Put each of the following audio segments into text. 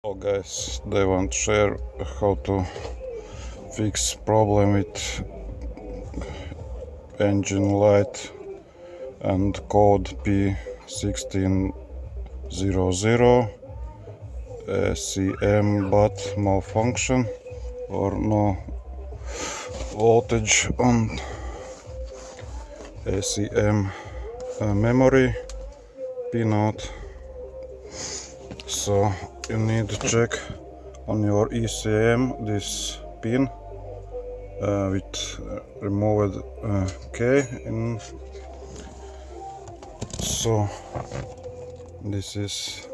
Hello guys, they want to share how to fix problem with engine light and code P1600 CM but malfunction or no voltage on ACM memory pinout. So you need to check on your ECM this pin with removed K in. So this is,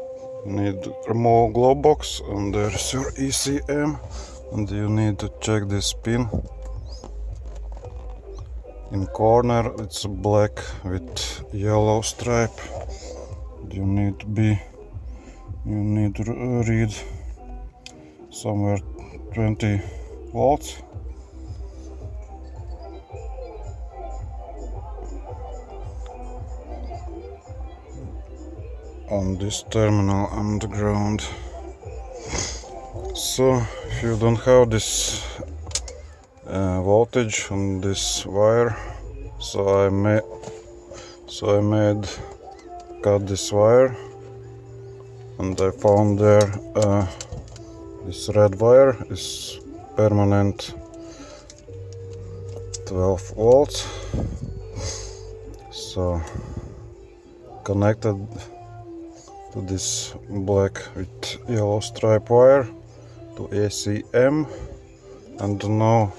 you need to remove glove box and there's your ECM, and you need to check this pin. In corner it's black with yellow stripe. You need to read somewhere 20 volts. On this terminal and the ground. So if you don't have this voltage on this wire, so I made cut this wire, and I found there this red wire is permanent 12 volts. So connected to this black with yellow stripe wire to ACM, and now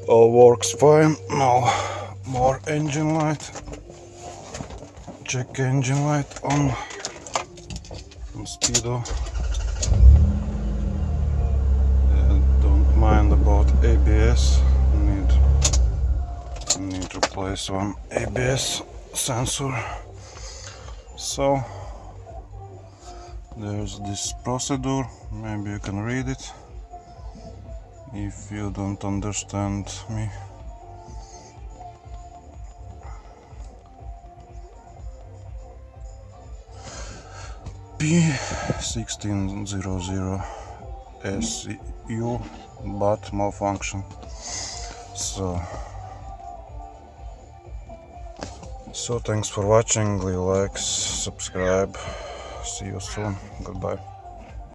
all works fine. Now more engine light. Check engine light on speedo. Don't mind about ABS. Need to replace one ABS sensor. So there's this procedure. Maybe you can read it if you don't understand me. P1600 SU but malfunction. So thanks for watching. Leave likes, subscribe. See you soon. Goodbye.